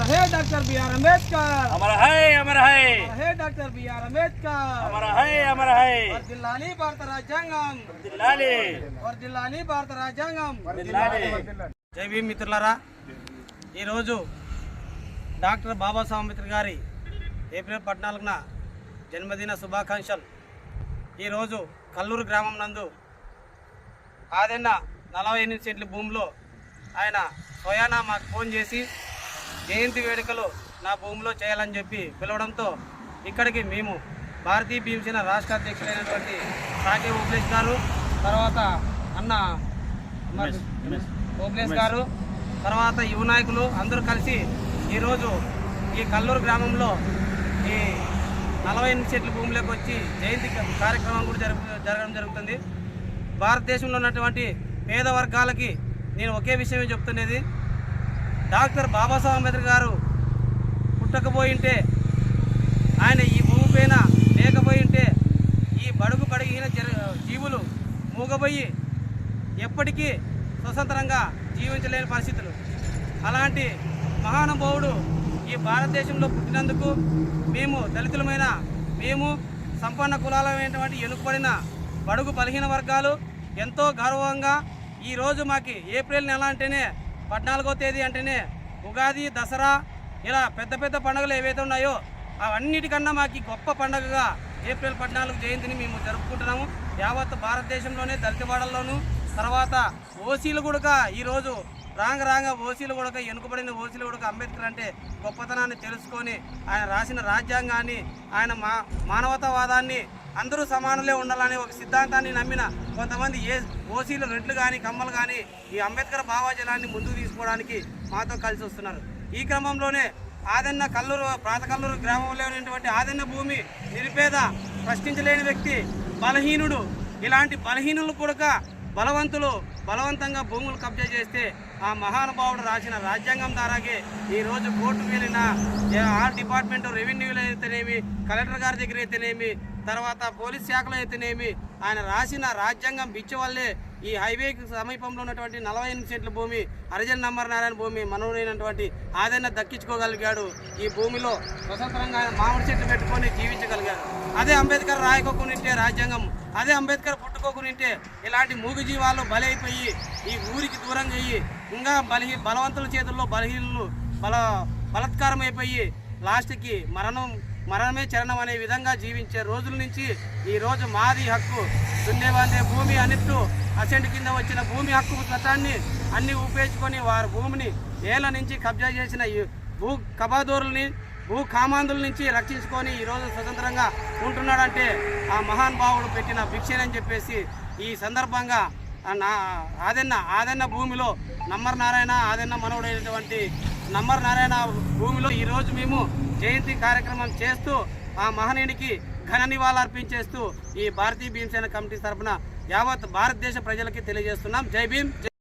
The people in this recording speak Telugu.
है डॉक्टर बी.आर. अम्बेडकर, अमर है डॉक्टर बी.आर. अम्बेडकर, अमर है వర్ధిల్లాలి భారత రాజ్యాంగం, వర్ధిల్లాలి భారత రాజ్యాంగం. జై భీమ్ మిత్రులారా, ఈరోజు డాక్టర్ బాబాసాహెబ్ అంబేద్కర్ గారి ఏప్రిల్ 14న జన్మదిన శుభాకాంక్షలు. ఈరోజు కల్లూరు గ్రామం నందు ఆదెన్న 48 సెంట్ల భూమిలో ఆయన స్వయానా మాకు ఫోన్ చేసి జయంతి వేడుకలు నా భూమిలో చేయాలని చెప్పి పిలవడంతో ఇక్కడికి మేము భారతీయ భీమసేన రాష్ట్ర అధ్యక్షులైనటువంటి సాకే ఓబ్లేష్ గారు, తర్వాత అన్న ఓబ్లేష్ గారు, తర్వాత యువ నాయకులు అందరూ కలిసి ఈరోజు ఈ కల్లూరు గ్రామంలో ఈ 48 సెంట్ల భూమిలోకి వచ్చి జయంతి కార్యక్రమం కూడా జరగడం జరుగుతుంది. భారతదేశంలో ఉన్నటువంటి పేద వర్గాలకి నేను ఒకే విషయమే చెప్తున్నది, డాక్టర్ బాబాసాహెబ్ అంబేద్కర్ గారు పుట్టకపోయింటే, ఆయన ఈ భూమి పైన లేకపోయింటే ఈ బడుగు బడిగిన జీవులు మూగబోయి ఎప్పటికీ స్వతంత్రంగా జీవించలేని పరిస్థితులు. అలాంటి మహానుభావుడు ఈ భారతదేశంలో పుట్టినందుకు మేము దళితులమైన మేము సంపన్న కులాలైనటువంటి వెనుకబడిన బడుగు బలహీన వర్గాలు ఎంతో గౌరవంగా ఈరోజు మాకు ఏప్రిల్ నెల అంటేనే 14వ తేదీ అంటేనే ఉగాది, దసరా ఇలా పెద్ద పెద్ద పండుగలు ఏవైతే ఉన్నాయో అవన్నిటికన్నా మాకు గొప్ప పండుగగా ఏప్రిల్ 14 జయంతిని మేము జరుపుకుంటున్నాము. యావత్ భారతదేశంలోనే దళితవాడల్లోనూ, తర్వాత ఓసీలు కూడా ఈరోజు రాంగ ఓసీలు కూడా వెనుకబడిన ఓసీలు కూడా అంబేద్కర్ అంటే గొప్పతనాన్ని తెలుసుకొని ఆయన రాసిన రాజ్యాంగాన్ని, ఆయన మానవతావాదాన్ని అందరూ సమానులే ఉండాలనే ఒక సిద్ధాంతాన్ని నమ్మిన కొంతమంది ఓసీలు రెడ్లు కానీ కమ్మలు కానీ ఈ అంబేద్కర్ భావజలాన్ని ముందుకు తీసుకోవడానికి మాతో కలిసి వస్తున్నారు. ఈ క్రమంలోనే ఆదెన్న కల్లూరు ప్రాతకల్లూరు గ్రామంలో ఉన్నటువంటి ఆదెన్న భూమి నిరుపేద, ప్రశ్నించలేని వ్యక్తి, బలహీనుడు, ఇలాంటి బలహీనులు కూడా బలవంతంగా భూములు కబ్జా చేస్తే ఆ మహానుభావుడు రాసిన రాజ్యాంగం ద్వారాగే ఈరోజు కోర్టుకు వెళ్ళిన ఆర్ డిపార్ట్మెంట్, రెవెన్యూలో అయితేనేమి, కలెక్టర్ గారి దగ్గర అయితేనేమి, తర్వాత పోలీస్ శాఖలో అయితేనేమి ఆయన రాసిన రాజ్యాంగం బిచ్చ వల్లే ఈ హైవేకి సమీపంలో ఉన్నటువంటి 48 సెంట్ల భూమి హరిజన్ నంబర్ నారాయణ భూమి మనవుడైనటువంటి ఆదెన్న దక్కించుకోగలిగాడు. ఈ భూమిలో స్వతంత్రంగా ఆయన మామిడి చెట్టు పెట్టుకొని జీవించగలిగాడు. అదే అంబేద్కర్ రాయకోకునింటే రాజ్యాంగం, అదే అంబేద్కర్ పుట్టుకోకునింటే ఇలాంటి మూగ జీవాలు బలైపోయి ఈ ఊరికి దూరంగా అయ్యి ఇంకా బలవంతుల చేతుల్లో బలహీనులు బలత్కారం అయిపోయి లాస్ట్కి మరణమే చరణం అనే విధంగా జీవించే రోజుల నుంచి ఈరోజు మాది హక్కు, దున్నేవాందే భూమి అన్నట్టు అసెంట్ కింద వచ్చిన భూమి హక్కు చట్టాన్ని అన్ని ఉపయోగించుకొని వారి భూమిని ఏళ్ల నుంచి కబ్జా చేసిన భూ కబాదోరుల్ని, భూ కామాంధుల నుంచి రక్షించుకొని ఈరోజు స్వతంత్రంగా ఉంటున్నాడంటే ఆ మహానుభావుడు పెట్టిన భిక్షనని చెప్పేసి ఈ సందర్భంగా ఆదెన్న భూమిలో నంబర్ నారాయణ ఆదెన్న మనవుడైనటువంటి నంబర్ నారాయణ భూమిలో ఈరోజు మేము జయంతి కార్యక్రమం చేస్తూ ఆ మహనీయునికి ఘన నివాళులర్పించేస్తూ ఈ భారతీయ భీమసేన కమిటీ తరఫున యావత్ భారతదేశ ప్రజలకి తెలియజేస్తున్నాం. జై భీమ్.